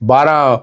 12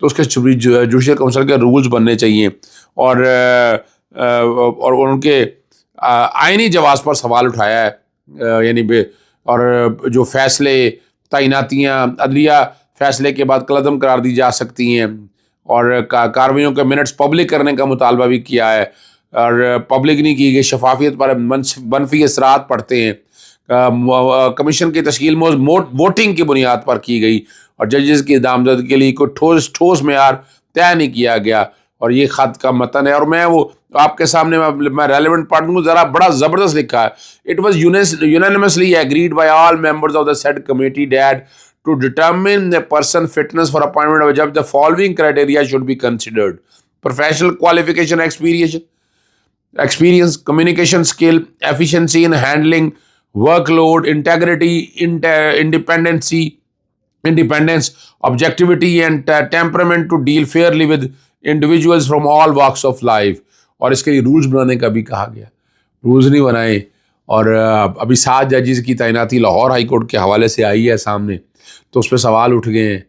تو اس کے judicial council کے رولز بننے چاہیے اور ان کے آئینی جواز پر سوال اٹھایا ہے، یعنی اور جو فیصلے تعیناتیاں عدلیہ فیصلے کے بعد کالعدم قرار دی جا سکتی ہیں، اور کارروائیوں کے منٹس پبلک کرنے کا مطالبہ بھی کیا ہے، اور پبلک نہیں کی گئی، شفافیت پر منفی اثرات پڑتے ہیں۔ کمیشن کی تشکیل ووٹنگ کی بنیاد پر کی گئی، اور ججز کی نامزدگی کے لیے کوئی ٹھوس معیار طے نہیں کیا گیا، اور یہ خط کا متن ہے، اور میں وہ آپ کے سامنے میں ریلیونٹ پڑھ دوں، ذرا بڑا زبردست لکھا ہے۔ It was unanimously agreed by all members of the said committee that to determine the person fitness for appointment of a judge, the following criteria should be considered: professional qualification, experience, communication skill, efficiency in handling workload, integrity, independence, objectivity and temperament to deal fairly with individuals from all walks of life۔ اور اس کے لیے rules بنانے کا بھی کہا گیا، rules نہیں بنائے، اور ابھی 7 ججز کی تعیناتی لاہور ہائی کورٹ کے حوالے سے آئی ہے سامنے، تو اس پہ سوال اٹھ گئے ہیں،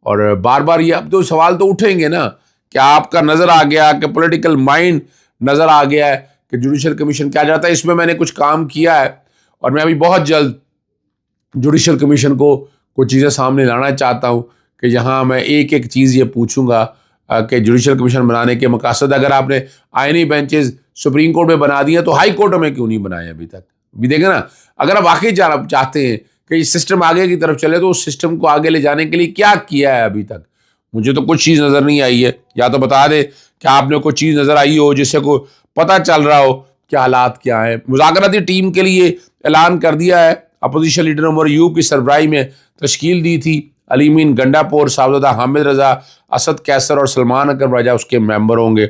اور بار بار یہ اب تو سوال تو اٹھیں گے نا کہ آپ کا نظر آ گیا کہ پولیٹیکل مائنڈ نظر آ گیا ہے کہ جوڈیشل کمیشن کیا چاہتا ہے۔ اس میں نے کچھ کام کیا ہے، اور میں ابھی بہت جلد جوڈیشل کمیشن کو کچھ چیزیں سامنے لانا چاہتا ہوں کہ یہاں میں ایک ایک چیز یہ پوچھوں گا کہ جوڈیشل کمیشن بنانے کے مقاصد اگر آپ نے آئینی بینچز سپریم کورٹ میں بنا دیے تو ہائی کورٹ میں کیوں نہیں بنائے ابھی تک؟ ابھی دیکھیں نا، اگر آپ واقعی چاہتے ہیں کہ یہ سسٹم آگے کی طرف چلے تو اس سسٹم کو آگے لے جانے کے لیے کیا کیا ہے ابھی تک؟ مجھے تو کچھ چیز نظر نہیں آئی ہے، یا تو بتا دے کہ آپ نے کوئی چیز نظر آئی ہو جس سے کو پتہ چل رہا ہو کہ حالات کیا ہیں۔ مذاکراتی ٹیم کے لیے اعلان کر دیا ہے، اپوزیشن لیڈر عمر ایوب کی سربراہی میں تشکیل دی تھی، علی امین گنڈا پور، صاحبزادہ حامد رضا، اسد کیسر اور سلمان اکرم راجہ اس کے ممبر ہوں گے،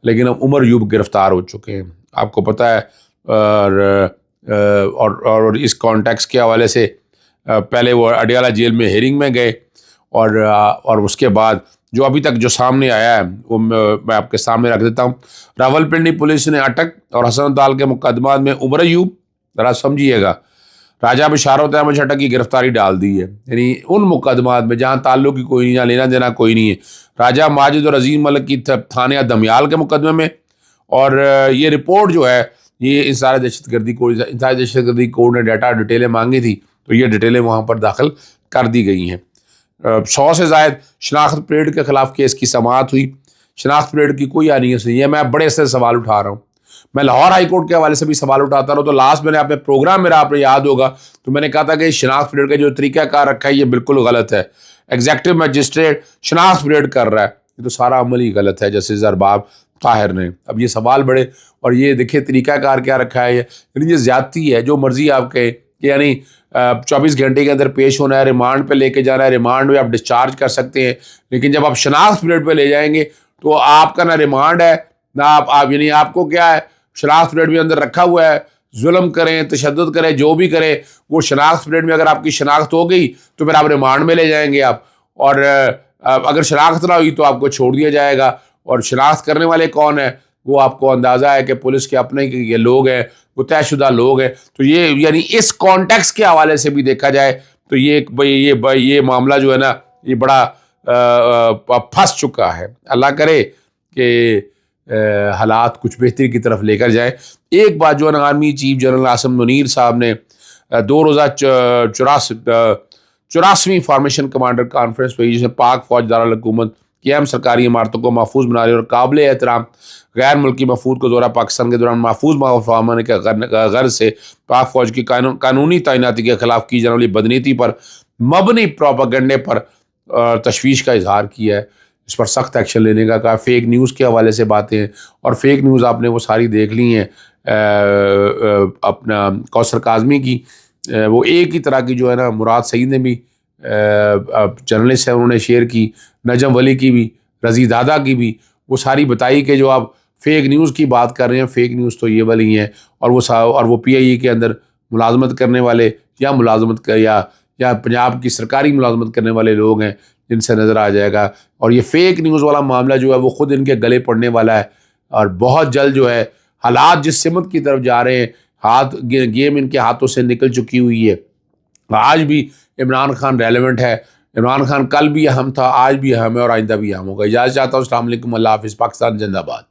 لیکن اب عمر ایوب گرفتار ہو چکے ہیں، آپ کو پتہ ہے۔ اور اس کانٹیکس کے حوالے سے پہلے وہ اڈیالہ جیل میں ہیرنگ میں گئے، اور اس کے بعد جو ابھی تک جو سامنے آیا ہے وہ میں آپ کے سامنے رکھ دیتا ہوں۔ راولپنڈی پولیس نے اٹک اور حسن دال کے مقدمات میں عمر ایوب، ذرا سمجھیے گا، راجہ بشارت احمد شٹک کی گرفتاری ڈال دی ہے، یعنی ان مقدمات میں جہاں تعلق کی کوئی نہیں، جہاں لینا دینا کوئی نہیں ہے۔ راجہ ماجد اور عظیم ملک کی تھانہ دمیال کے مقدمے میں، اور یہ رپورٹ جو ہے یہ انتظار دہشت گردی کوڈ نے ڈیٹیلیں مانگی تھی، تو یہ ڈیٹیلیں وہاں پر داخل کر دی گئی ہیں۔ 100 سے زائد شناخت پریڈ کے خلاف کیس کی سماعت ہوئی، شناخت پریڈ کی کوئی آنیت نہیں ہے۔ میں بڑے سے سوال اٹھا رہا ہوں، میں لاہور ہائی کورٹ کے حوالے سے بھی سوال اٹھاتا رہا، تو لاسٹ میں نے اپنے پروگرام میرا آپ نے یاد ہوگا تو میں نے کہا تھا کہ شناخت پریڈ کا جو طریقہ کار رکھا ہے یہ بالکل غلط ہے، ایگزیکٹو میجسٹریٹ شناخت پریڈ کر رہا ہے، یہ تو سارا عمل ہی غلط ہے جسٹس ارباب طاہر نے۔ اب یہ سوال بڑے، اور یہ دیکھیں طریقہ کار کیا رکھا ہے، یعنی یہ زیادتی ہے، جو مرضی آپ کہیں کہ یعنی 24 گھنٹے کے اندر پیش ہونا ہے، ریمانڈ پہ لے کے جانا ہے، ریمانڈ میں آپ ڈسچارج کر سکتے ہیں، لیکن جب آپ شناخت پریڈ پہ لے جائیں گے تو آپ کا نہ ریمانڈ ہے نہ آپ یعنی آپ کو کیا ہے، شناخت پریڈ بھی اندر رکھا ہوا ہے، ظلم کریں، تشدد کریں، جو بھی کریں، وہ شناخت پریڈ میں اگر آپ کی شناخت ہو گئی تو پھر آپ ریمانڈ میں لے جائیں گے آپ، اور اگر شناخت نہ ہوئی تو آپ کو چھوڑ دیا جائے گا۔ اور شناخت کرنے والے کون ہیں وہ آپ کو اندازہ ہے کہ پولیس کے اپنے یہ لوگ ہیں، وہ طے شدہ لوگ ہیں، تو یہ یعنی اس کانٹیکس کے حوالے سے بھی دیکھا جائے تو یہ معاملہ جو ہے نا یہ بڑا پھنس چکا ہے۔ اللہ کرے کہ حالات کچھ بہتری کی طرف لے کر جائے۔ ایک بات جو ہے نا، army chief general Asim Munir صاحب نے 2 روزہ 84ویں فارمیشن کمانڈر کانفرنس ہوئی جس میں پاک فوج دارالحکومت کی اہم سرکاری عمارتوں کو محفوظ بنانے اور قابل احترام غیر ملکی مفود کو دورہ پاکستان کے دوران محفوظ ماحول فراہم کرنے کے غرض سے پاک فوج کی قانونی تعیناتی کے خلاف کی جانے والی بدنیتی پر مبنی پروپیگنڈے پر تشویش کا اظہار کیا ہے، اس پر سخت ایکشن لینے کا کہا۔ فیک نیوز کے حوالے سے باتیں ہیں، اور فیک نیوز آپ نے وہ ساری دیکھ لی ہیں، اپنا کوثر کاظمی کی، وہ ایک ہی طرح کی جو ہے نا، مراد سعید نے بھی جرنلسٹ ہے انہوں نے شیئر کی، نجم ولی کی بھی، رضی دادا کی بھی، وہ ساری بتائی کہ جو آپ فیک نیوز کی بات کر رہے ہیں، فیک نیوز تو یہ والی ہیں، اور وہ پی آئی اے کے اندر ملازمت کرنے والے یا ملازمت یا پنجاب کی سرکاری ملازمت کرنے والے لوگ ہیں جن سے نظر آ جائے گا۔ اور یہ فیک نیوز والا معاملہ جو ہے وہ خود ان کے گلے پڑنے والا ہے، اور بہت جلد جو ہے حالات جس سمت کی طرف جا رہے ہیں، گیم ان کے ہاتھوں سے نکل چکی ہوئی ہے۔ آج بھی عمران خان ریلیونٹ ہے، عمران خان کل بھی اہم تھا، آج بھی اہم ہے اور آئندہ بھی اہم ہوگا۔ اجازت چاہتا ہوں، السلام علیکم، اللہ حافظ، پاکستان زندہ باد۔